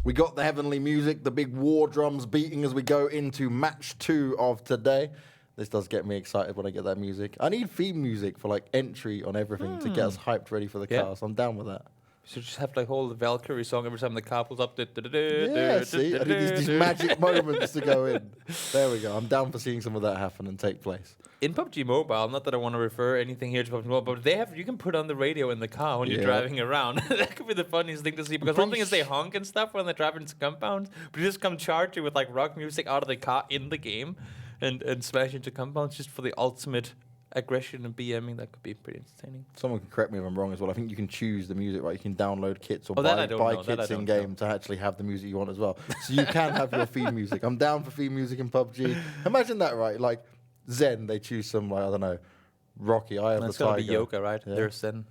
We got the heavenly music, the big war drums beating as we go into match 2 of today. This does get me excited when I get that music. I need theme music for like entry on everything to get us hyped ready for the car. So I'm down with that. So just have like whole Valkyrie song every time the car pulls up. Yeah, see, I need these magic moments to go in. There we go. I'm down for seeing some of that happen and take place. In PUBG Mobile, not that I want to refer anything here to PUBG Mobile, but you can put on the radio in the car when you're driving around. That could be the funniest thing to see, because one thing is they honk and stuff when they drive into compounds, but you just come charging with like rock music out of the car in the game and smash into compounds just for the ultimate aggression and BMing. That could be pretty entertaining. Someone can correct me if I'm wrong as well. I think you can choose the music, right? You can download kits or that buy kits in game to actually have the music you want as well. So you can have your theme music. I'm down for theme music in PUBG. Imagine that, right? Like Zen, they choose some, like, I don't know, Rocky, Eye of the Tiger. That's gonna be Yoka, right? Yeah. There's Zen.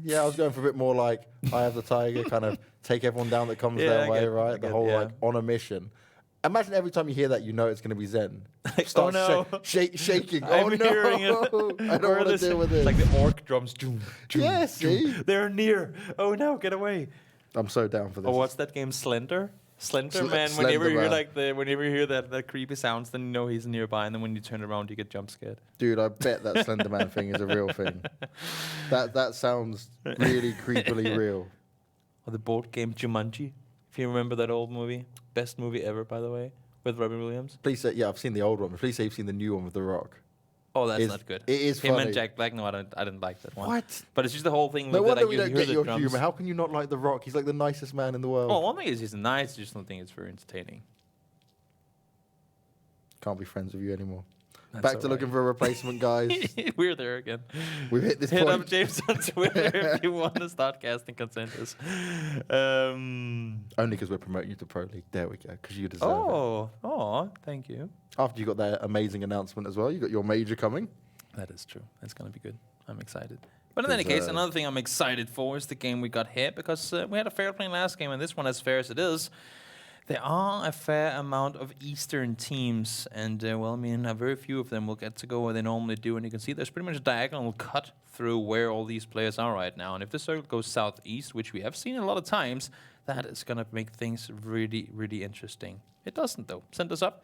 Yeah, I was going for a bit more like Eye of the Tiger, kind of take everyone down that comes their way, right? The whole like on a mission. Imagine every time you hear that, you know it's going to be Zen. Oh no! Shaking. I'm hearing it. I don't want to deal with it. It's like the orc drums. Yeah, see? They're near. Oh no! Get away! I'm so down for this. Oh, what's that game? Slender. Slender Man. Slender Whenever you hear Man. whenever you hear that creepy sounds, then you know he's nearby, and then when you turn around, you get jump scared. Dude, I bet that Slender Man thing is a real thing. That sounds really creepily real. Or the board game Jumanji. If you remember that old movie, best movie ever, by the way, with Robin Williams. Please say, yeah, I've seen the old one, but please say you've seen the new one with The Rock. Oh, that's not good. It is Him funny. and Jack Black. No, I didn't like that one. What? But it's just the whole thing. No with wonder like, we you don't hear get the your drums. humor. How can you not like The Rock? He's like the nicest man in the world. Well, one thing is he's nice. I just don't think it's very entertaining. Can't be friends with you anymore. That's Back to all looking for a replacement, guys. We're there again. We've hit this Hit point. up James on Twitter if you want to start casting consensus. Only because we're promoting you to Pro League. There we go, because you deserve it. Thank you. After you got that amazing announcement as well, you got your major coming. That is true. That's going to be good. I'm excited. But in any case, another thing I'm excited for is the game we got here, because we had a fair play last game, and this one, as fair as it is, there are a fair amount of Eastern teams, and well, I mean, very few of them will get to go where they normally do, and you can see there's pretty much a diagonal cut through where all these players are right now, and if the circle goes southeast, which we have seen a lot of times, that is going to make things really, really interesting. It doesn't, though. Send us up.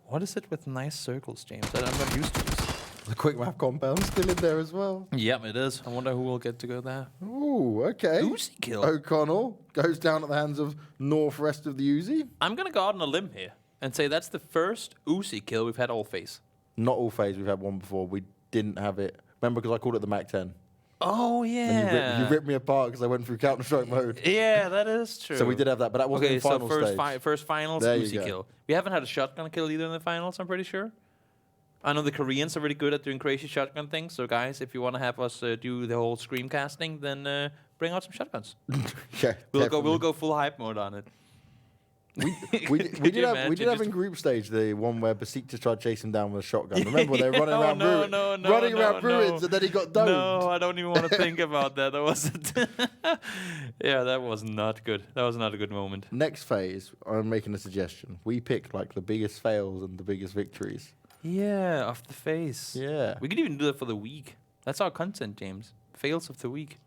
What is it with nice circles, James? I'm not used to this. The quick map compound still in there as well. Yep, it is. I wonder who will get to go there. Ooh, okay. Uzi kill. O'Connell goes down at the hands of Northwest of the Uzi. I'm going to go out on a limb here and say that's the first Uzi kill we've had all phase. Not all phase. We've had one before. We didn't have it. Remember, because I called it the Mac 10. Oh, yeah. And you ripped me apart because I went through Counter-Strike mode. Yeah, that is true. So we did have that, but that wasn't in final so stage. first finals, There you Uzi go. kill. We haven't had a shotgun kill either in the finals, I'm pretty sure. I know the Koreans are really good at doing crazy shotgun things. So, guys, if you want to have us do the whole scream casting, then bring out some shotguns. Yeah, We'll go full hype mode on it. We did have in group stage the one where Besiktas tried to chase him down with a shotgun. Remember when they were running around ruins and then he got domed. No, I don't even want to think about that. That wasn't. Yeah, that was not good. That was not a good moment. Next phase, I'm making a suggestion. We pick like the biggest fails and the biggest victories. Yeah, off the face. Yeah. We could even do that for the week. That's our content, James. Fails of the week.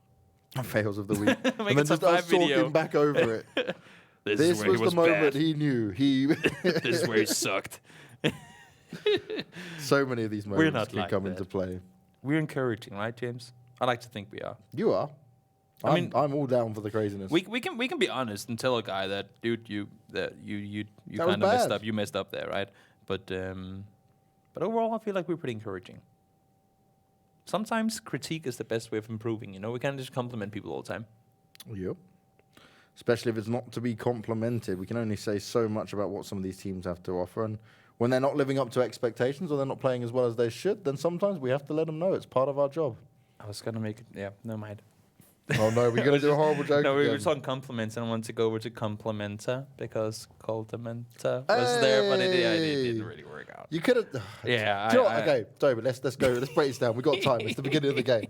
Fails of the week. Make And then it some just us video. talking back over it. This was the moment he knew. This is where he sucked. So many of these We're moments not can like come that. into play. We're encouraging, right, James? I like to think we are. You are. I mean, I'm all down for the craziness. We can be honest and tell a guy that, dude, you That was kind of messed bad. up. You messed up there, right? But overall, I feel like we're pretty encouraging. Sometimes critique is the best way of improving. You know, we can't just compliment people all the time. Yep. Especially if it's not to be complimented. We can only say so much about what some of these teams have to offer. And when they're not living up to expectations or they're not playing as well as they should, then sometimes we have to let them know it's part of our job. I was gonna make it. Yeah, no mind. Oh no, we're going to do a horrible joke No, we were again. talking compliments, and I wanted to go over to complimenta because complimenta was there, but it didn't really work out. You could have... Yeah, Do you know what? Okay, sorry, but let's go. Let's break this down. We've got time. It's the beginning of the game.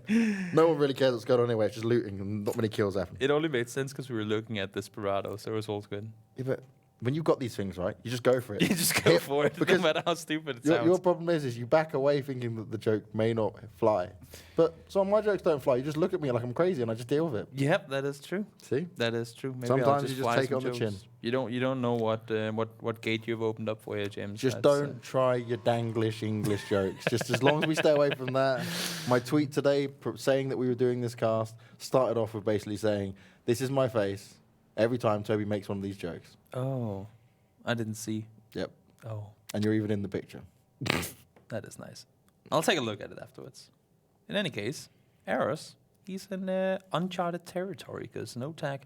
No one really cares what's going on anyway. It's just looting and not many kills happen. It only made sense because we were looking at Desperado, so it was all good. Yeah, but when you've got these things, right, you just go for it. You just go for it, no because matter how stupid it your sounds. problem is you back away thinking that the joke may not fly. But some of my jokes don't fly. You just look at me like I'm crazy and I just deal with it. Yep, that is true. See? That is true. Maybe Sometimes I'll you just fly take it some on the chin. jokes. You don't know what gate you've opened up for here, James. Just That's, don't try your danglish English jokes. Just as long as we stay away from that. My tweet today saying that we were doing this cast started off with basically saying, "This is my face every time Toby makes one of these jokes." Oh, I didn't see. Yep. Oh, And you're even in the picture. that is nice. I'll take a look at it afterwards. In any case, Eros, he's in uncharted territory because no tag.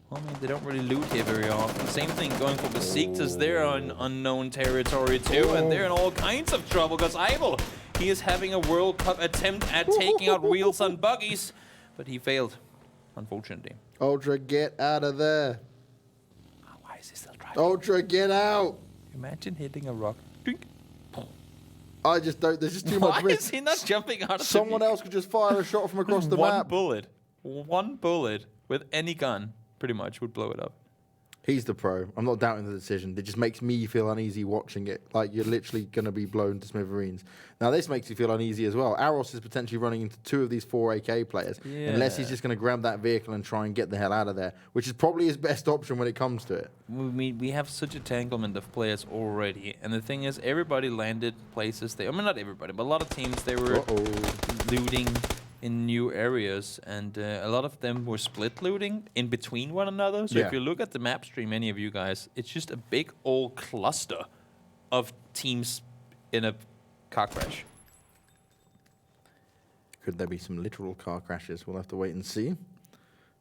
Well, I mean, they don't really loot here very often. Same thing going for Besiktas. They're on unknown territory too, and they're in all kinds of trouble because Eibel, he is having a World Cup attempt at taking out wheels on buggies, but he failed, unfortunately. Ultra, get out of there. Oh, why is he still driving? Ultra, get out. Imagine hitting a rock. Dink. I just don't. There's just too Why much risk. is he not jumping out of Someone the else could just fire a shot from across the one map. One bullet with any gun pretty much would blow it up. He's the pro. I'm not doubting the decision. It just makes me feel uneasy watching it. Like you're literally going to be blown to smithereens. Now this makes you feel uneasy as well. Aros is potentially running into 2 of these 4 AK players. Unless he's Yeah. just going to grab that vehicle and try and get the hell out of there. Which is probably his best option when it comes to it. We have such a tanglement of players already, and the thing is, everybody landed places. I mean, not everybody, but a lot of teams they were looting in new areas, and a lot of them were split looting in between one another. So Yeah. if you look at the map stream, any of you guys, it's just a big old cluster of teams in a car crash. Could there be some literal car crashes? We'll have to wait and see.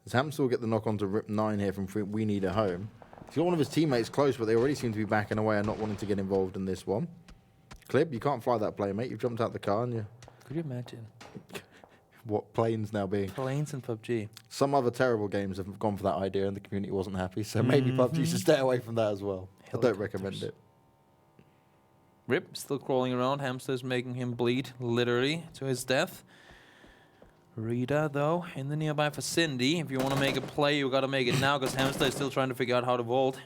As Hamster will get the knock on to Rip 9 here from We Need a Home. He's got one of his teammates close, but they already seem to be backing away and not wanting to get involved in this one. Clib, you can't fly that plane, mate. You've jumped out the car and you... Could you imagine? What planes now being? Planes in PUBG. Some other terrible games have gone for that idea and the community wasn't happy, so maybe PUBG should stay away from that as well. I don't recommend it. Rip still crawling around. Hamster's making him bleed, literally, to his death. Rita, though, in the nearby vicinity. If you want to make a play, you got to make it now, because Hamster is still trying to figure out how to vault.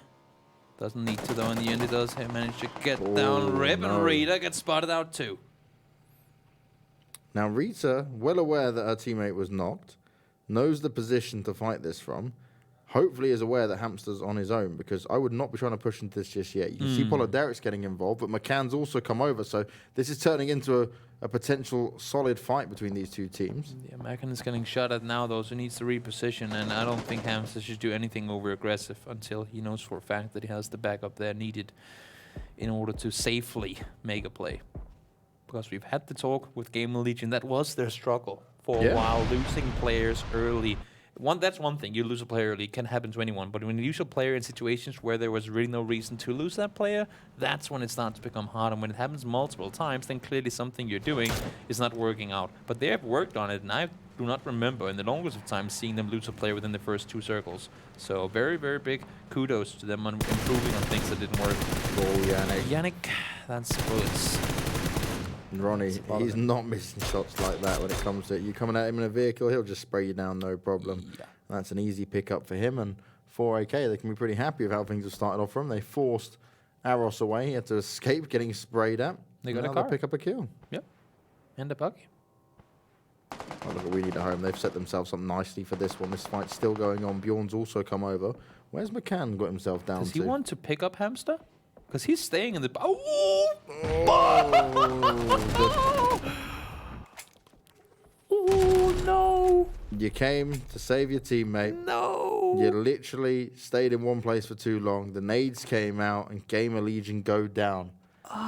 Doesn't need to, though. In the end, he does manage to get down Rip, and Rita gets spotted out, too. Now, Rita, well aware that her teammate was knocked, knows the position to fight this from, hopefully is aware that Hamster's on his own, because I would not be trying to push into this just yet. You can see Polo Derek's getting involved, but McCann's also come over, so this is turning into a potential solid fight between these two teams. Yeah, Mackin is getting shot at now, though, so he needs to reposition, and I don't think Hamster should do anything over-aggressive until he knows for a fact that he has the backup there needed in order to safely make a play. Because we've had the talk with Gamer Legion, that was their struggle for a while, losing players early. That's one thing, you lose a player early, it can happen to anyone, but when you lose a player in situations where there was really no reason to lose that player, that's when it starts to become hard, and when it happens multiple times, then clearly something you're doing is not working out. But they have worked on it, and I do not remember in the longest of time seeing them lose a player within the first 2 circles. So very, very big kudos to them on improving on things that didn't work. Oh, Yannick. Yannick, that's bullets. And Ronnie, he's not missing shots like that when it comes to it. You coming at him in a vehicle, he'll just spray you down, no problem. Yeah. That's an easy pickup for him. And 4AK, they can be pretty happy with how things have started off for him. They forced Aros away. He had to escape getting sprayed at. They got Now a car. they'll pick up a kill. Yep. And a buggy. Oh, look, we need a home. They've set themselves up nicely for this one. This fight's still going on. Bjorn's also come over. Where's McCann got himself down Does to? he want to pick up Hamster? Because he's staying in the... Oh, no. You came to save your teammate. No. You literally stayed in one place for too long. The nades came out and Gamer Legion go down.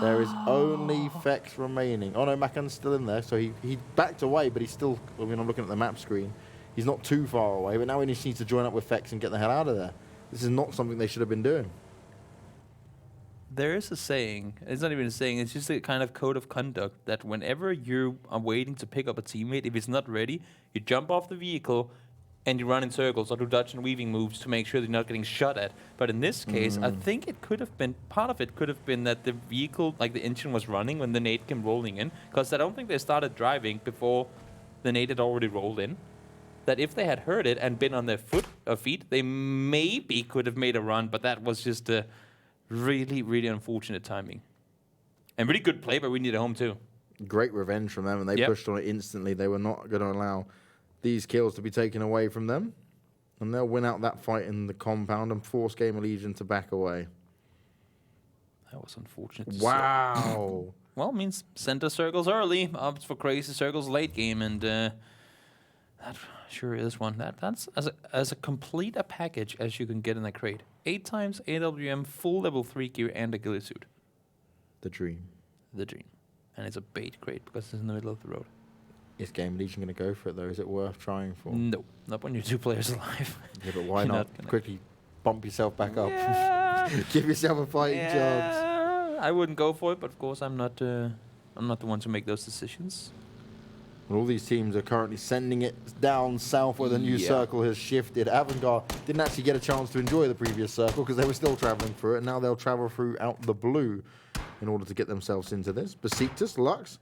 There is only Fex remaining. Oh no, Macan's still in there, so he backed away, but he's still, I mean, I'm looking at the map screen. He's not too far away, but now he just needs to join up with Fex and get the hell out of there. This is not something they should have been doing. There is a saying, it's not even a saying, it's just a kind of code of conduct that whenever you are waiting to pick up a teammate, if it's not ready, you jump off the vehicle and you run in circles or do dodge and weaving moves to make sure that you're not getting shot at. But in this case, I think it could have been, part of it could have been that the vehicle, like the engine was running when the nade came rolling in, because I don't think they started driving before the nade had already rolled in. That if they had heard it and been on their feet, they maybe could have made a run, but that was just a Really, really unfortunate timing. And really good play, but we need a home too. Great revenge from them, and they pushed on it instantly. They were not going to allow these kills to be taken away from them. And they'll win out that fight in the compound and force Gamer Legion to back away. That was unfortunate. Wow. Well, it means center circles early, opts for crazy circles late game, and that sure is one. That's as a complete a package as you can get in a crate. 8 times AWM, full level 3 gear, and a ghillie suit. The dream. The dream. And it's a bait crate because it's in the middle of the road. Is Gamer Legion going to go for it, though? Is it worth trying for? No, not when you're 2 players alive. Yeah, but why You're not not quickly bump yourself back up? Yeah. Give yourself a fighting chance. I wouldn't go for it, but of course I'm not the one to make those decisions. Well, all these teams are currently sending it down south where the new circle has shifted. Avangard didn't actually get a chance to enjoy the previous circle because they were still traveling through it, and now they'll travel through out the blue in order to get themselves into this. Besiktas, Lux,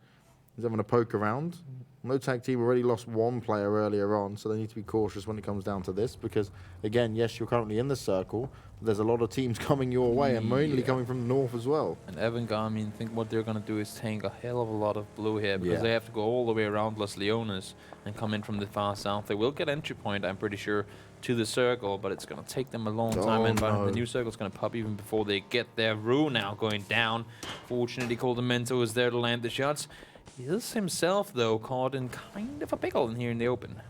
is having a poke around. No Tag Team already lost 1 player earlier on, so they need to be cautious when it comes down to this because, again, yes, you're currently in the circle, but there's a lot of teams coming your way and mainly coming from the north as well. And Avangard, I mean, think what they're going to do is tank a hell of a lot of blue here because they have to go all the way around Los Leones and come in from the far south. They will get entry point, I'm pretty sure, to the circle, but it's going to take them a long time. And the new circle's going to pop even before they get there. Rue now going down. Fortunately, Coldamento is there to land the shots. He is himself, though, caught in kind of a pickle in here in the open.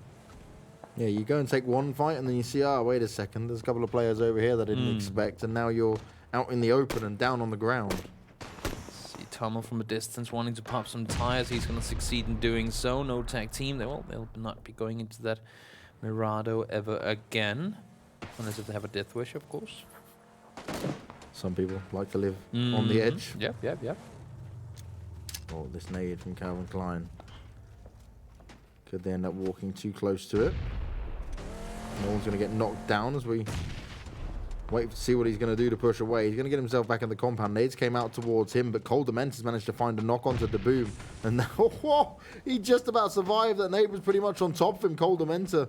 Yeah, you go and take one fight, and then you see, wait a second, there's a couple of players over here that I didn't expect, and now you're out in the open and down on the ground. See Tommel from a distance wanting to pop some tires. He's going to succeed in doing so. No tag team. They'll not be going into that Mirado ever again. Unless if they have a death wish, of course. Some people like to live on the edge. Yep. Oh, this nade from Calvin Klein. Could they end up walking too close to it? No one's going to get knocked down as we wait to see what he's going to do to push away. He's going to get himself back in the compound. Nades came out towards him, but Coldamento managed to find a knock onto Daboom. And now, he just about survived. That nade was pretty much on top of him. Coldamento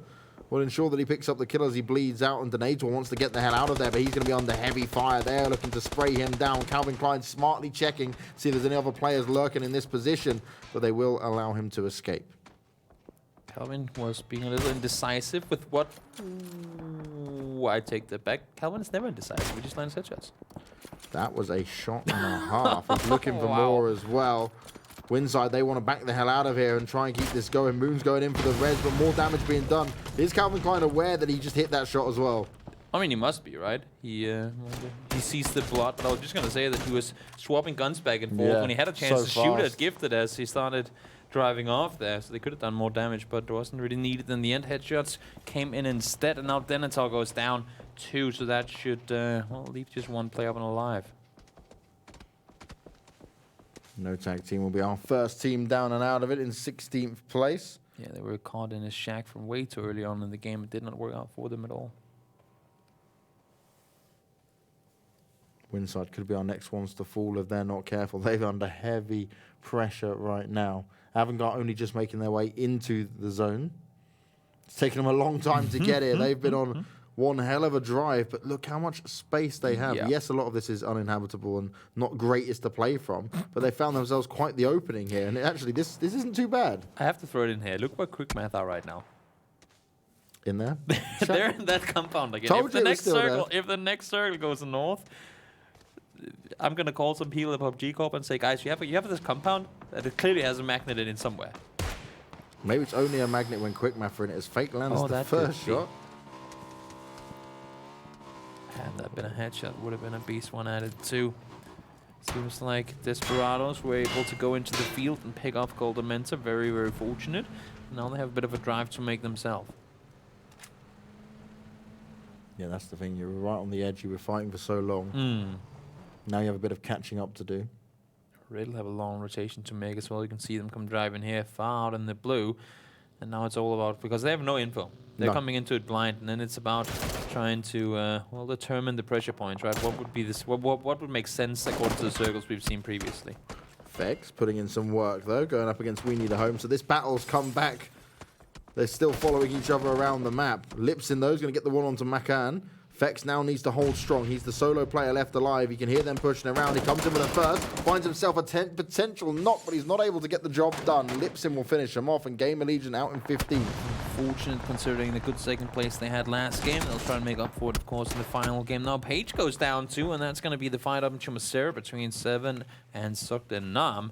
will ensure that he picks up the kill as he bleeds out, and Donator wants to get the hell out of there, but he's going to be under heavy fire there, looking to spray him down. Calvin Klein smartly checking, see if there's any other players lurking in this position, but they will allow him to escape. Calvin was being a little indecisive with what... Ooh, I take that back. Calvin is never indecisive. We just land headshots. That was a shot and a half. He's looking for more as well. Winside, they want to back the hell out of here and try and keep this going. Moon's going in for the res, but more damage being done. Is Calvin Klein aware that he just hit that shot as well? I mean, he must be, right? He sees the blood, but I was just going to say that he was swapping guns back and forth when he had a chance to shoot at Gifted as he started driving off there. So they could have done more damage, but it wasn't really needed in the end. Headshots came in instead, and now Denethor goes down too, so that should leave just 1 player up and alive. No Tag Team will be our first team down and out of it in 16th place. Yeah, they were caught in a shack from way too early on in the game. It did not work out for them at all. Winside could be our next ones to fall if they're not careful. They're under heavy pressure right now. Avangard only just making their way into the zone. It's taken them a long time to get here. They've been on one hell of a drive, but look how much space they have. Yeah. Yes, a lot of this is uninhabitable and not greatest to play from, but they found themselves quite the opening here. And actually, this isn't too bad. I have to throw it in here. Look where Quick Math are right now. In there? They're in that compound again. Told If you the it was next circle goes north, I'm gonna call some people at PUBG Corp and say, guys, you have this compound that it clearly has a magnet in it somewhere. Maybe it's only a magnet when Quick Math are in it as Fake lands the first shot. Had that been a headshot, would have been a beast one added too. Seems like Desperados were able to go into the field and pick off Coldamento. Very, very fortunate. Now they have a bit of a drive to make themselves. Yeah, that's the thing. You were right on the edge. You were fighting for so long. Now you have a bit of catching up to do. Riddle have a long rotation to make as well. You can see them come driving here far out in the blue. And now it's all about, because they have no info. They're coming into it blind, and then it's about trying to determine the pressure points, right? What would be this? What would make sense according to the circles we've seen previously? Fex putting in some work though, going up against We Need a Home. So this battle's come back. They're still following each other around the map. Lipsin though is going to get the one onto Macan. Fex now needs to hold strong. He's the solo player left alive. You can hear them pushing around. He comes in with a first, finds himself a potential knock, but he's not able to get the job done. Lipsin will finish him off, and Gamer Legion out in 15. Fortunate considering the good second place they had last game. They'll try and make up for it, of course, in the final game. Now Page goes down too, and that's going to be the fight up in Chumacer between Seven and Sukdenam.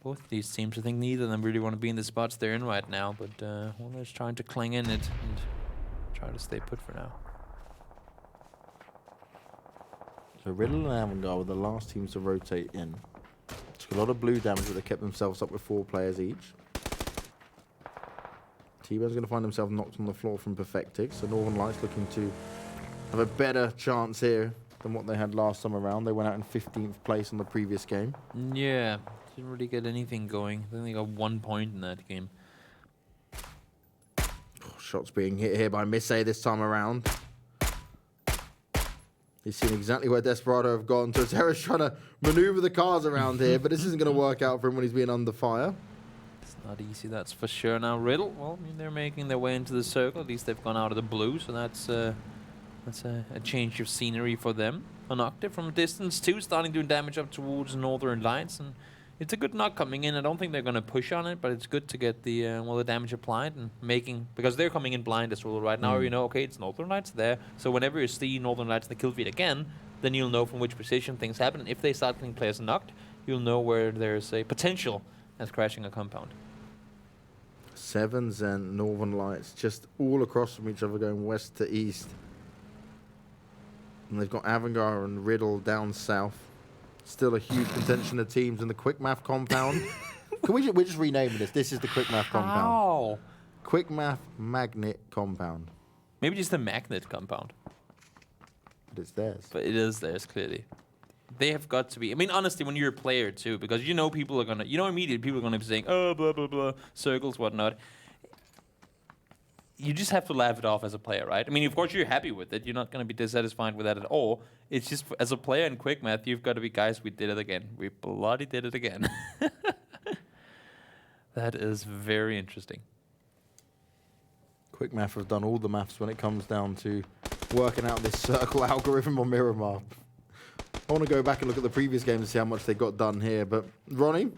Both of these teams, I think neither of them really want to be in the spots they're in right now, but one is trying to cling in it and try to stay put for now. So Riddle and Avangard were the last teams to rotate in. Took a lot of blue damage, but they kept themselves up with 4 players each. T-Bone's going to find himself knocked on the floor from Perfectix, so Northern Lights looking to have a better chance here than what they had last time around. They went out in 15th place on the previous game. Yeah, didn't really get anything going. I think they got 1 point in that game. Shots being hit here by Missy this time around. He's seen exactly where Desperado have gone. Torterra's trying to maneuver the cars around here, but this isn't going to work out for him when he's being under fire. It's not easy, that's for sure. Now Riddle, well, I mean, they're making their way into the circle. At least they've gone out of the blue, so that's a change of scenery for them. An Octave from a distance too, starting doing damage up towards Northern Lights, and it's a good knock coming in. I don't think they're going to push on it, but it's good to get the the damage applied and making, because they're coming in blind as well right now. You know, okay, it's Northern Lights there, so whenever you see Northern Lights in the kill feed again, then you'll know from which position things happen. And if they start getting players knocked, you'll know where there's a potential as crashing a compound. Sevens and Northern Lights just all across from each other, going west to east. And they've got Avangard and Riddle down south. Still a huge contention of teams in the Quick Math compound. Can we're just renaming this. This is the Quick Math compound. How? Quick Math Magnet compound. Maybe just the magnet compound. But it's theirs. But it is theirs, clearly. They have got to be. I mean, honestly, when you're a player, too, because you know people are going to, immediately people are going to be saying, oh, blah, blah, blah, circles, whatnot. You just have to laugh it off as a player, right? I mean, of course, you're happy with it. You're not going to be dissatisfied with that at all. It's just, as a player in Quick Math, you've got to be, guys, we did it again. We bloody did it again. That is very interesting. Quick Math have done all the maths when it comes down to working out this circle algorithm on Miramar. I want to go back and look at the previous games and see how much they got done here. But Ronnie,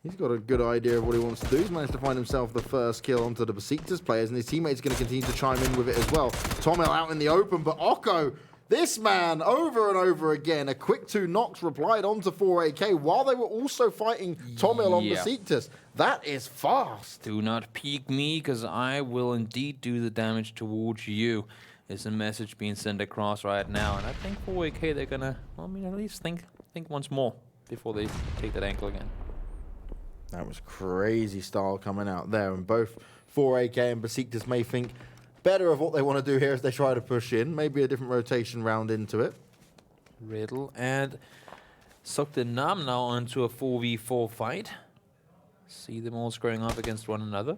he's got a good idea of what he wants to do. He's managed to find himself the first kill onto the Besiktas players, and his teammates are going to continue to chime in with it as well. Tomil out in the open, but Occo, this man, over and over again, a quick 2 knocks replied onto 4AK while they were also fighting Tomil on Besiktas. That is fast. Do not peek me, because I will indeed do the damage towards you. There's a message being sent across right now, and I think 4AK, they're going to, well, I mean, at least think once more before they take that ankle again. That was crazy style coming out there, and both 4AK and Besiktas may think better of what they want to do here as they try to push in. Maybe a different rotation round into it. Riddle and Sukdenam now onto a 4v4 fight. See them all squaring up against one another.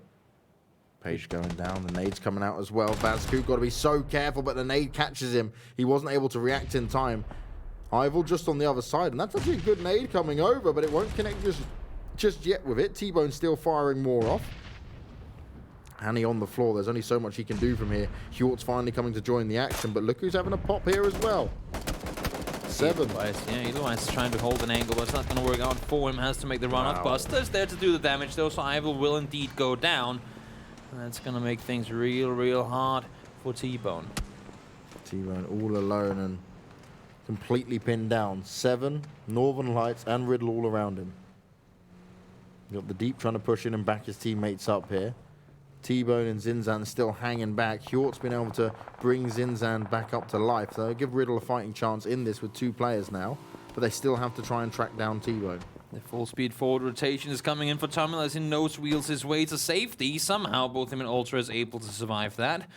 Page going down, the nade's coming out as well. Vanscoop got to be so careful, but the nade catches him. He wasn't able to react in time. Ival just on the other side, and that's actually a good nade coming over, but it won't connect just yet with it. T-Bone still firing more off. Annie on the floor. There's only so much he can do from here. Hjort's finally coming to join the action, but look who's having a pop here as well. Seven. Edelweiss is trying to hold an angle, but it's not going to work out for him. Has to make the run off. Buster's there to do the damage, though, so Ival will indeed go down. And that's going to make things real hard for T-Bone. T-Bone all alone and completely pinned down. Seven, Northern Lights, and Riddle all around him. You got the Deep trying to push in and back his teammates up here. T-Bone and Zinzan still hanging back. Hjort's been able to bring Zinzan back up to life. So give Riddle a fighting chance in this with 2 players now. But they still have to try and track down T-Bone. The full speed forward rotation is coming in for Tomil as he nose wheels his way to safety. Somehow both him and Ultra is able to survive that.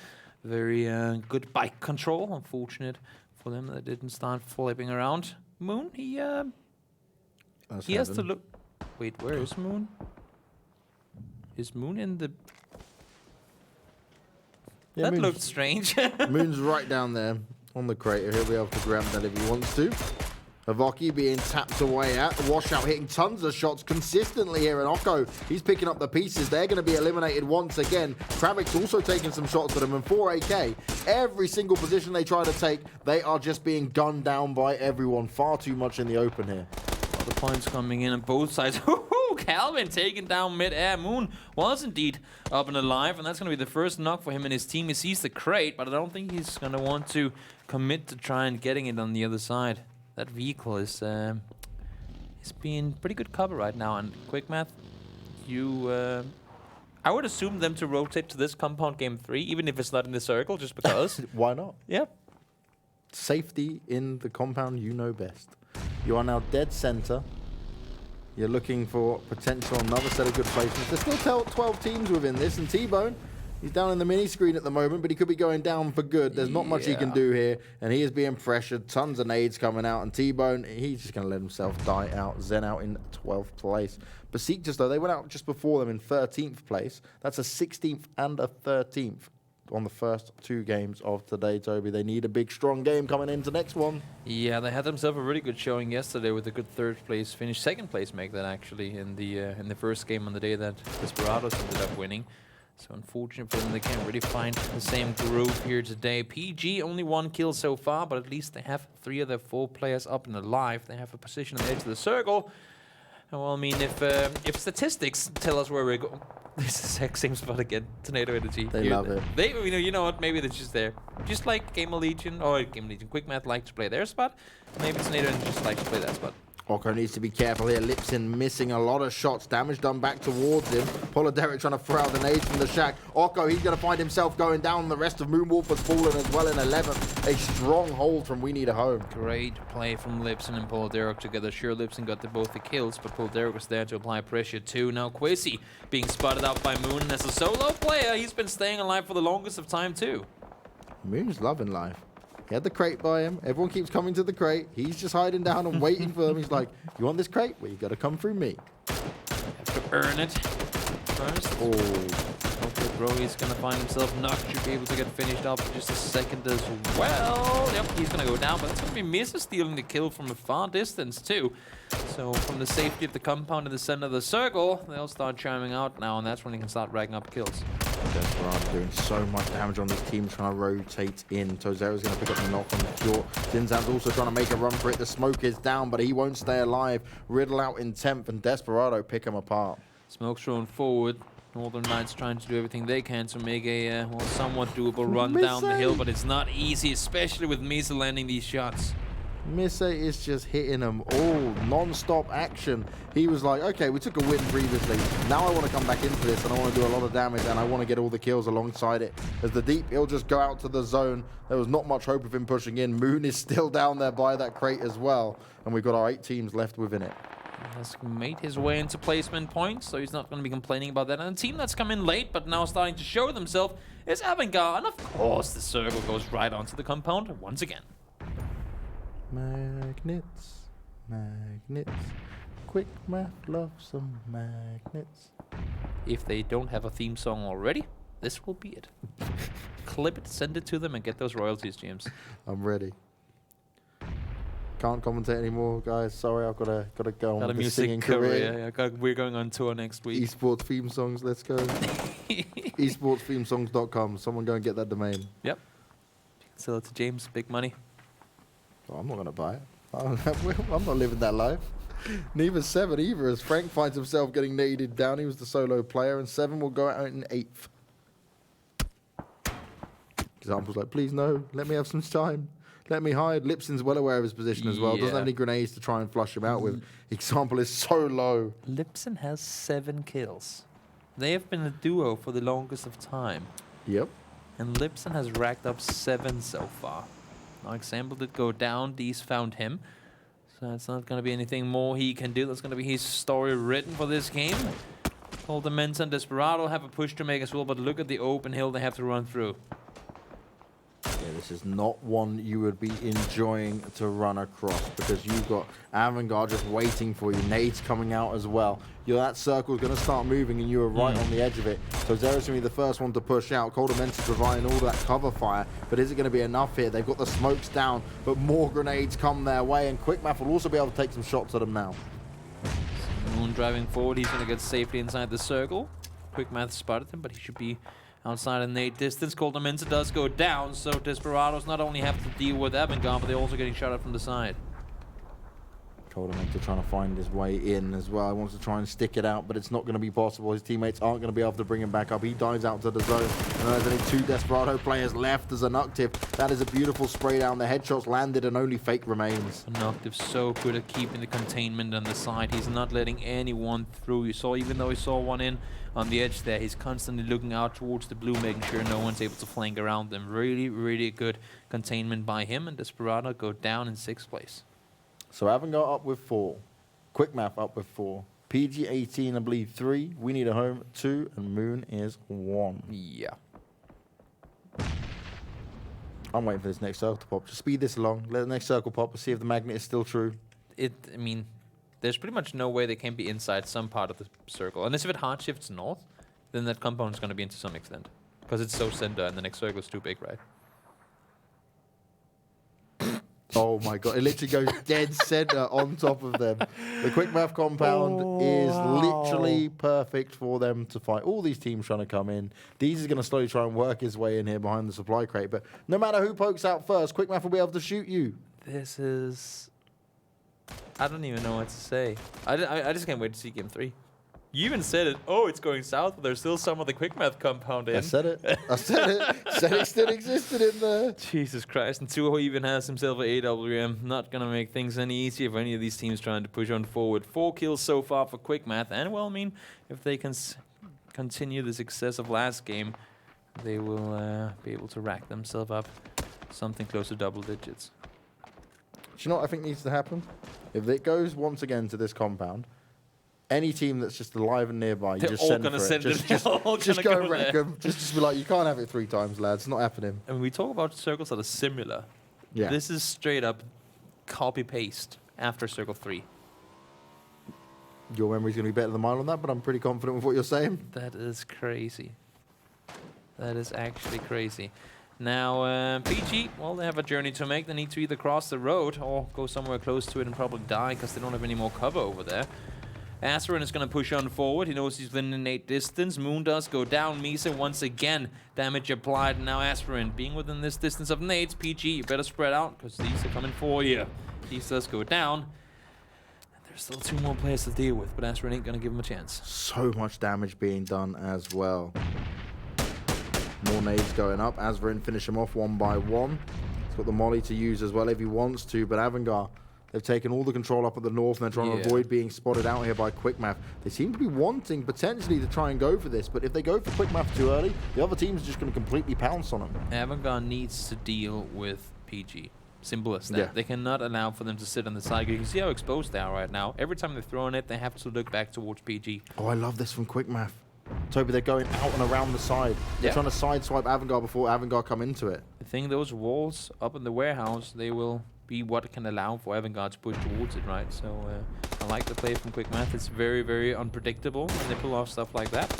Very good bike control. Unfortunate for them that didn't start flipping around. Moon, he has to look. Wait, where is Moon? Is Moon in the... Yeah, that looked strange. Moon's right down there on the crater. He'll be able to grab that if he wants to. Avoki being tapped away at. The washout hitting tons of shots consistently here. And Oko, he's picking up the pieces. They're going to be eliminated once again. Kravik's also taking some shots for them. And 4AK, every single position they try to take, they are just being gunned down by everyone. Far too much in the open here. The points coming in on both sides. Calvin taken down mid-air. Moon was indeed up and alive, and that's going to be the first knock for him and his team. He sees the crate, but I don't think he's going to want to commit to try and getting it on the other side. That vehicle is being pretty good cover right now. And quick math, I would assume them to rotate to this compound game 3, even if it's not in the circle, just because. Why not? Yep. Safety in the compound, you know best. You are now dead center. You're looking for potential another set of good placements. There's still 12 teams within this, and T-Bone, he's down in the mini screen at the moment, but he could be going down for good. There's not much he can do here, and he is being pressured. Tons of nades coming out, and T-Bone, he's just going to let himself die out. Zen out in 12th place. Besiktas, though, they went out just before them in 13th place. That's a 16th and a 13th. On the first 2 games of today, Toby. They need a big, strong game coming into next one. Yeah, they had themselves a really good showing yesterday with a good 3rd place finish. 2nd place make that actually in the first game on the day that Desperados ended up winning. So unfortunate for them, they can't really find the same groove here today. PG only 1 kill so far, but at least they have 3 of their 4 players up and alive. They have a position on the edge of the circle. Well, I mean, if statistics tell us where we're going, this is the exact same spot again. Tornado Energy. They love it. They, you know what? Maybe they're just there. Just like Game of Legion, or Game of Legion Quick Math like to play their spot. Maybe Tornado Energy just likes to play that spot. Oko needs to be careful here. Lipsin missing a lot of shots. Damage done back towards him. Polideric trying to throw out the nades from the shack. Oko, he's going to find himself going down. The rest of Moonwolf has fallen as well in 11th. A strong hold from We Need a Home. Great play from Lipsin and Polideric together. Sure, Lipsin got both the kills, but Polideric was there to apply pressure too. Now Quasi being spotted out by Moon. As a solo player, he's been staying alive for the longest of time too. Moon's loving life. He had the crate by him. Everyone keeps coming to the crate. He's just hiding down and waiting for them. He's like, you want this crate? Well, you got to come through me. Have to earn it first. Oh. Okay, bro, he's going to find himself knocked. Should be able to get finished up in just a second as well. Yep, he's going to go down, but it's going to be Misa stealing the kill from a far distance too. So from the safety of the compound in the center of the circle, they'll start chiming out now, and that's when he can start racking up kills. Desperado doing so much damage on this team, trying to rotate in. Tozera's going to pick up the knock on the Fjord. Zinzan's also trying to make a run for it. The smoke is down, but he won't stay alive. Riddle out in 10th, and Desperado pick him apart. Smoke thrown forward. Northern Knights trying to do everything they can to make a somewhat doable run down the hill, but it's not easy, especially with Misa landing these shots. Mise is just hitting them all, non-stop action. He was like, okay, we took a win previously. Now I want to come back into this, and I want to do a lot of damage, and I want to get all the kills alongside it. As the deep, he'll just go out to the zone. There was not much hope of him pushing in. Moon is still down there by that crate as well, and we've got our 8 teams left within it. He has made his way into placement points, so he's not going to be complaining about that. And a team that's come in late, but now starting to show themselves, is Avantgarde. And of course, the circle goes right onto the compound once again. Magnets, magnets. Quick math, love some magnets. If they don't have a theme song already, this will be it. Clip it, send it to them, and get those royalties, James. I'm ready. Can't commentate anymore, guys. Sorry, I've got to go on with the singing career. Yeah, we're going on tour next week. Esports theme songs, let's go. Esportsthemesongs.com. Someone go and get that domain. Yep. Sell it to James, big money. Oh, I'm not going to buy it. I'm not living that life. Neither 7 either, as Frank finds himself getting naded down. He was the solo player, and 7 will go out in 8th. Examples like, please no, let me have some time. Let me hide. Lipsin's well aware of his position as well. Doesn't have any grenades to try and flush him out with. Example is so low. Lipsin has 7 kills. They have been a duo for the longest of time. Yep. And Lipsin has racked up 7 so far. Now, Example did go down. These found him. So it's not going to be anything more he can do. That's going to be his story written for this game. Cold Mensa and Desperado have a push to make as well, but look at the open hill they have to run through. Yeah, This is not one you would be enjoying to run across because you've got Avangard just waiting for you. Nades coming out as well. That circle's going to start moving and you are right on the edge of it. So Xera's going to be the first one to push out. Cold Immense is providing all that cover fire, but is it going to be enough here? They've got the smokes down, but more grenades come their way, and Quickmath will also be able to take some shots at them now. Moon driving forward, he's going to get safely inside the circle. Quickmath spotted him, but he should be outside in nade distance. Cold Immense does go down, so Desperados not only have to deal with Avangard, but they're also getting shot at from the side. Cold Immense trying to find his way in as well. He wants to try and stick it out, but it's not going to be possible. His teammates aren't going to be able to bring him back up. He dives out to the zone, and there's only 2 Desperado players left as Anuctive. That is a beautiful spray down. The headshots landed, and only Fake remains. Anuctive's so good at keeping the containment on the side. He's not letting anyone through. You saw, even though he saw one in on the edge there, he's constantly looking out towards the blue, making sure no one's able to flank around them. Really, really good containment by him, and Desperado go down in 6th place. So Avangard up with 4. Quickmath up with 4. PG18, I believe, 3. We Need a Home, 2. And Moon is 1. Yeah. I'm waiting for this next circle to pop. Just speed this along. Let the next circle pop and see if the magnet is still true. I mean, there's pretty much no way they can be inside some part of the circle. Unless if it hard shifts north, then that compound is going to be into some extent. Because it's so center and the next circle is too big, right? Oh my god, it literally goes dead center on top of them. The Quickmath compound is literally perfect for them to fight. All these teams trying to come in. Deez is going to slowly try and work his way in here behind the supply crate. But no matter who pokes out first, Quickmath will be able to shoot you. This is... I don't even know what to say. I just can't wait to see Game 3. You even said it. Oh, it's going south, but there's still some of the Quickmath compound in. I said it. I said it. Said it still existed in there. Jesus Christ. And Tuho even has himself an AWM. Not going to make things any easier for any of these teams trying to push on forward. 4 kills so far for Quickmath. And, well, I mean, if they can continue the success of last game, they will be able to rack themselves up something close to double digits. Do you know what I think needs to happen? If it goes once again to this compound, any team that's just alive and nearby, you just send for it. Just go and wreck them. Just be like, you can't have it 3 times, lads. It's not happening. And we talk about circles that are similar. Yeah. This is straight up copy-paste after circle 3. Your memory's going to be better than mine on that, but I'm pretty confident with what you're saying. That is crazy. That is actually crazy. Now, PG, well, they have a journey to make. They need to either cross the road or go somewhere close to it and probably die because they don't have any more cover over there. Asterin is going to push on forward. He knows he's within an 8 distance. Moon does go down. Misa once again. Damage applied. Now Asterin being within this distance of nades. PG, you better spread out because these are coming for you. These does go down. There's still 2 more players to deal with, but Asterin ain't going to give him a chance. So much damage being done as well. More nades going up. Asterin finish him off 1 by 1. He's got the molly to use as well if he wants to, but Avangard, they've taken all the control up at the north and they're trying to avoid being spotted out here by Quickmath. They seem to be wanting potentially to try and go for this, but if they go for Quickmath too early, the other team's just going to completely pounce on them. Avangard needs to deal with PG. Simple as that. Yeah. They cannot allow for them to sit on the side. You can see how exposed they are right now. Every time they're throwing it, they have to look back towards PG. Oh, I love this from Quickmath. Toby, they're going out and around the side. They're trying to sideswipe Avangard before Avangard come into it. I think those walls up in the warehouse, they will be what can allow for Avangard to push towards it, right? So I like the play from Quickmath. It's very, very unpredictable when they pull off stuff like that.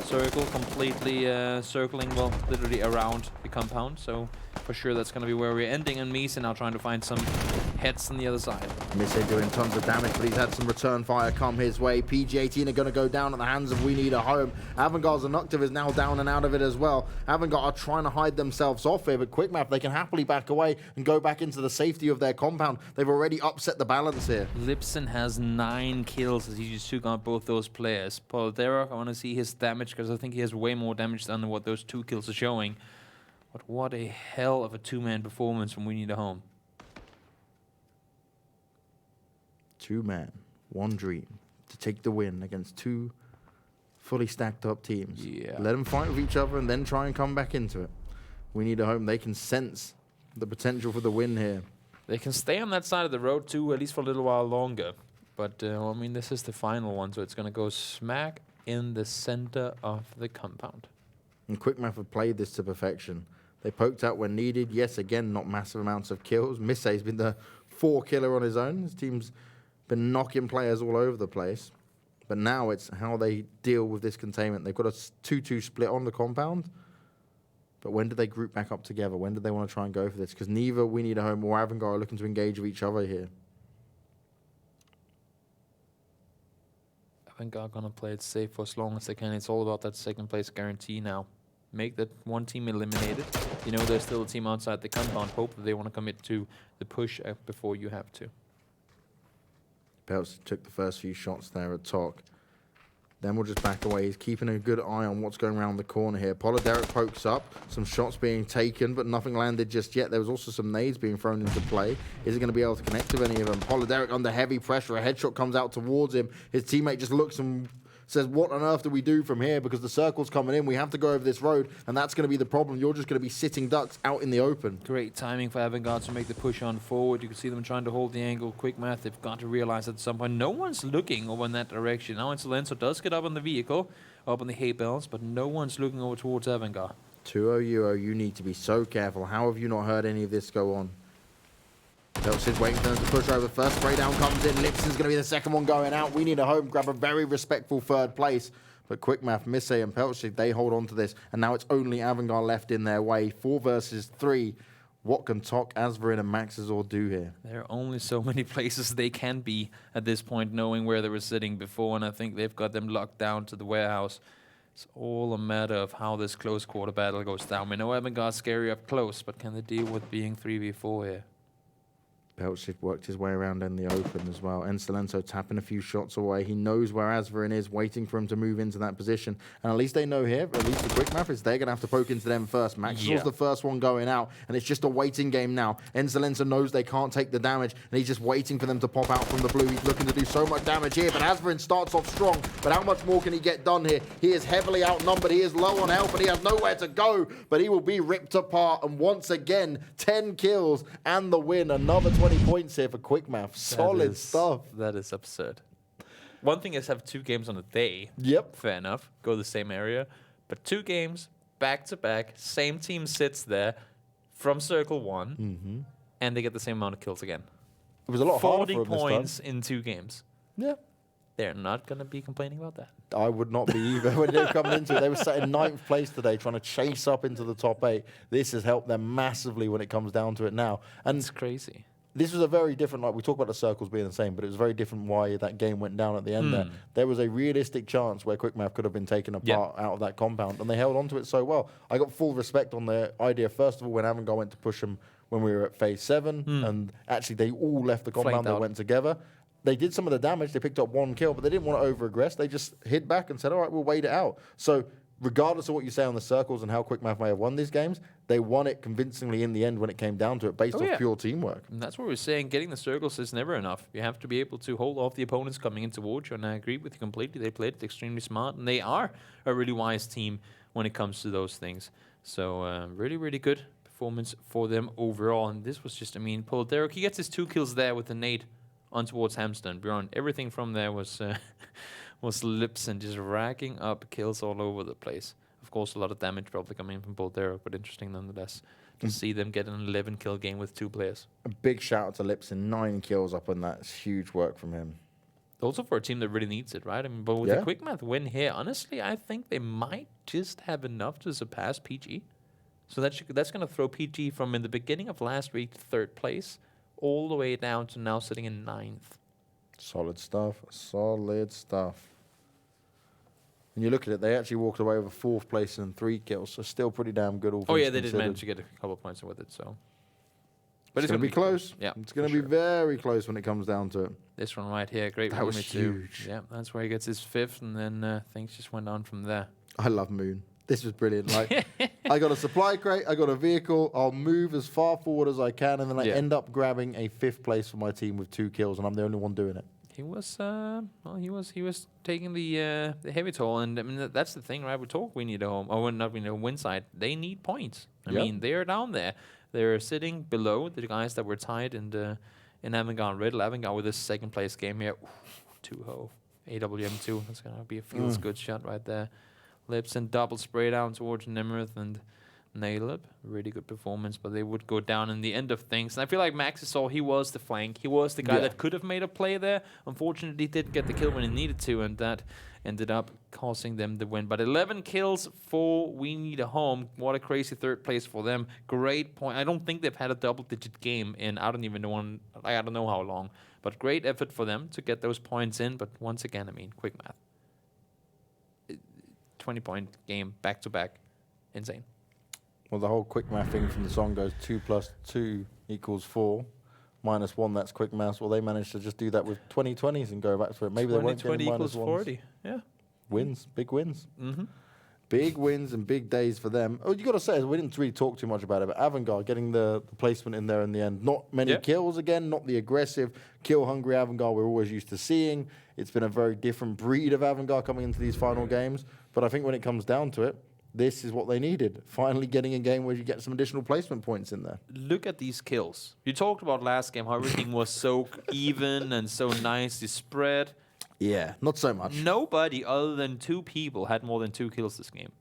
Circle completely circling, well, literally around the compound. So for sure that's going to be where we're ending. And Misa now trying to find some heads on the other side. Misa doing tons of damage, but he's had some return fire come his way. PG18 are going to go down at the hands of We Need a Home. Avangard's Anuctive is now down and out of it as well. Avangard are trying to hide themselves off here, but Quickmath, they can happily back away and go back into the safety of their compound. They've already upset the balance here. Lipson has 9 kills as he just took out both those players. Paul Derek, I want to see his damage because I think he has way more damage than what those 2 kills are showing. But what a hell of a 2-man performance from We Need a Home. 2-man, 1 dream to take the win against 2 fully stacked up teams. Yeah. Let them fight with each other and then try and come back into it. We Need a Home. They can sense the potential for the win here. They can stay on that side of the road too, at least for a little while longer. But, I mean, this is the final one, so it's going to go smack in the center of the compound. And Quickmath have played this to perfection. They poked out when needed. Yes, again, not massive amounts of kills. Missei's been the 4-killer on his own. His team's been knocking players all over the place. But now it's how they deal with this containment. They've got a 2-2 split on the compound. But when do they group back up together? When do they want to try and go for this? Because neither We Need a Home or Avangard are looking to engage with each other here. Avangard gonna play it safe for as long as they can. It's all about that second place guarantee now. Make that one team eliminated. You know there's still a team outside the compound. Hope that they want to commit to the push before you have to. Peltz took the first few shots there at Tok. Then we'll just back away. He's keeping a good eye on what's going around the corner here. Polideric pokes up. Some shots being taken, but nothing landed just yet. There was also some nades being thrown into play. Is he going to be able to connect with any of them? Polideric under heavy pressure. A headshot comes out towards him. His teammate just looks and says, what on earth do we do from here? Because the circle's coming in. We have to go over this road, and that's going to be the problem. You're just going to be sitting ducks out in the open. Great timing for Avangard to make the push on forward. You can see them trying to hold the angle. Quick math, they've got to realize at some point no one's looking over in that direction. Now Insolenzo does get up on the vehicle, up on the hay bales, but no one's looking over towards Avangard. 2-0 Euro, you need to be so careful. How have you not heard any of this go on? Peltz is waiting for them to push over. First spray down comes in. Lipson's going to be the second one going out. We Need a Home grab a very respectful third place. But Quick Math, Missei and Peltz, they hold on to this. And now it's only Avangard left in their way. 4 versus 3. What can Tok, Azvarin and Maxazor do here? There are only so many places they can be at this point, knowing where they were sitting before. And I think they've got them locked down to the warehouse. It's all a matter of how this close quarter battle goes down. We know Avangard's scary up close, but can they deal with being 3v4 here? Peltz worked his way around in the open as well. Encelento tapping a few shots away. He knows where Azvarin is, waiting for him to move into that position. And at least they know here, at least the Quick Math is they're going to have to poke into them first. Maxwell's the first one going out, and it's just a waiting game now. Encelento knows they can't take the damage, and he's just waiting for them to pop out from the blue. He's looking to do so much damage here, but Azvarin starts off strong. But how much more can he get done here? He is heavily outnumbered. He is low on health, and he has nowhere to go. But he will be ripped apart. And once again, 10 kills and the win. Another 20 points here for Quick Math. Solid stuff. That is absurd. One thing is have 2 games on a day. Yep. Fair enough. Go the same area. But 2 games, back to back, same team sits there from Circle 1, and they get the same amount of kills again. It was a lot harder 40 for him this time. points in 2 games. Yeah. They're not going to be complaining about that. I would not be either. When they were coming into it, they were sat in 9th place today, trying to chase up into the top 8. This has helped them massively when it comes down to it now. And It's crazy. this was a very different, like we talk about the circles being the same, but it was very different why that game went down at the end there. There was a realistic chance where Quick Math could have been taken apart out of that compound, and they held on to it so well. I got full respect on their idea, first of all, when Avangard went to push them when we were at phase 7, and actually they all left the compound, they went together. They did some of the damage, they picked up 1 kill, but they didn't want to over-aggress. They just hid back and said, all right, we'll wait it out. So regardless of what you say on the circles and how Quick Math may have won these games, they won it convincingly in the end when it came down to it, based off pure teamwork. And that's what we're saying. Getting the circles is never enough. You have to be able to hold off the opponents coming in towards you, and I agree with you completely. They played it extremely smart, and they are a really wise team when it comes to those things. So really, really good performance for them overall. And this was just, I mean, Polideric, he gets his 2 kills there with the nade on towards Hamster and Bjorn. Everything from there was was Lipson just racking up kills all over the place. Of course, a lot of damage probably coming in from Polideric, but interesting nonetheless to see them get an 11-kill game with 2 players. A big shout out to Lipson, 9 kills up on that. It's huge work from him. Also for a team that really needs it, right? I mean, but with the Quick Math win here, honestly, I think they might just have enough to surpass PG. So that's going to throw PG from in the beginning of last week, 3rd place, all the way down to now sitting in 9th. Solid stuff. Solid stuff. And you look at it, they actually walked away with a 4th place and 3 kills, so still pretty damn good. All They things did manage to get a couple of points with it, so. But it's going to be close. Yeah, it's going to be very close when it comes down to it. This one right here, great. That was huge. Yeah, that's where he gets his 5th, and then things just went on from there. I love Moon. This was brilliant. Like, I got a supply crate, I got a vehicle, I'll move as far forward as I can, and then I end up grabbing a 5th place for my team with 2 kills, and I'm the only one doing it. He was, he was taking the heavy toll, and I mean that's the thing, right? We talk, we need a home, or not, we need a win side. They need points. I mean, they're down there. They're sitting below the guys that were tied in Avangard Riddle. Avangard with this 2nd place game here, 2-0, AWM2. That's gonna be a feels good shot right there. Lipson double spray down towards Nemrith, and Naleb, really good performance, but they would go down in the end of things. And I feel like Maxisol, he was the flank. He was the guy that could have made a play there. Unfortunately, didn't get the kill when he needed to, and that ended up causing them the win. But 11 kills for We Need a Home. What a crazy third place for them. Great point. I don't think they've had a double-digit game in I don't know how long. But great effort for them to get those points in. But once again, I mean, quick math. 20-point game back-to-back. Insane. Well, the whole quick math thing from the song goes 2 + 2 = 4. -1, that's quick maths. Well, they managed to just do that with 20/20s and go back to it. Maybe they won't get any -1s. 40. Yeah. Wins, big wins. Mm-hmm. Big wins and big days for them. Oh, you got to say, we didn't really talk too much about it, but Avangard getting the placement in there in the end. Not many kills again, not the aggressive, kill-hungry Avangard we're always used to seeing. It's been a very different breed of Avangard coming into these final games. But I think when it comes down to it, this is what they needed. Finally getting a game where you get some additional placement points in there. Look at these kills. You talked about last game, how everything was so even and so nicely spread. Yeah, not so much. Nobody other than 2 people had more than 2 kills this game.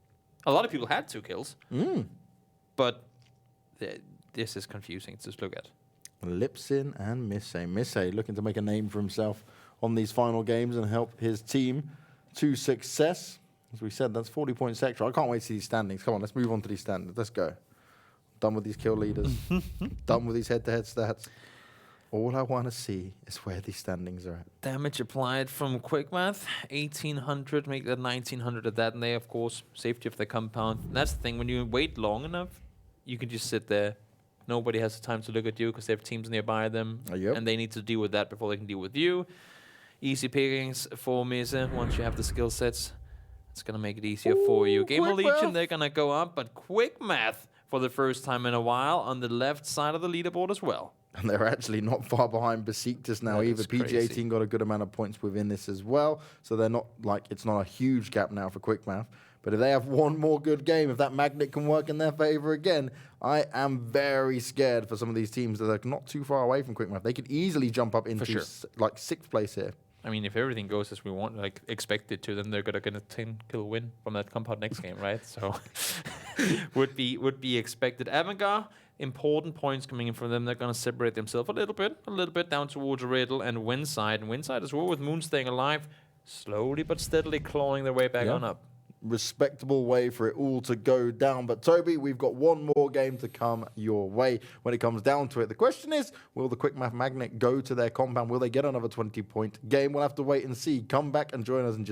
A lot of people had 2 kills. But this is confusing to just look at. Lipsin and Missay. Missay looking to make a name for himself on these final games and help his team to success. As we said, that's 40 points extra. I can't wait to see these standings. Come on, let's move on to these standings. Let's go. Done with these kill leaders. Done with these head-to-head stats. All I want to see is where these standings are at. Damage applied from quick math, 1,800, make that 1,900 at that. And they, of course, safety of the compound. And that's the thing, when you wait long enough, you can just sit there. Nobody has the time to look at you because they have teams nearby them. And they need to deal with that before they can deal with you. Easy pickings for Mese once you have the skill sets. It's going to make it easier for you. Gamer Legion, they're going to go up, but quick math for the first time in a while on the left side of the leaderboard as well. And they're actually not far behind Besiktas now either. PGA team got a good amount of points within this as well. So they're not like, it's not a huge gap now for quick math. But if they have one more good game, if that magnet can work in their favor again, I am very scared for some of these teams that are not too far away from quick math. They could easily jump up into like 6th place here. I mean, if everything goes as we want, like expected to, then they're gonna get a 10-kill win from that compound next game, right? So would be expected. Avangard, important points coming in from them. They're gonna separate themselves a little bit down towards Riddle and Windside. And Windside as well, with Moon staying alive, slowly but steadily clawing their way back on up. Respectable way for it all to go down. But Toby, we've got one more game to come your way when it comes down to it. The question is, will the Quick Math Magnet go to their compound? Will they get another 20-point game? We'll have to wait and see. Come back and join us in just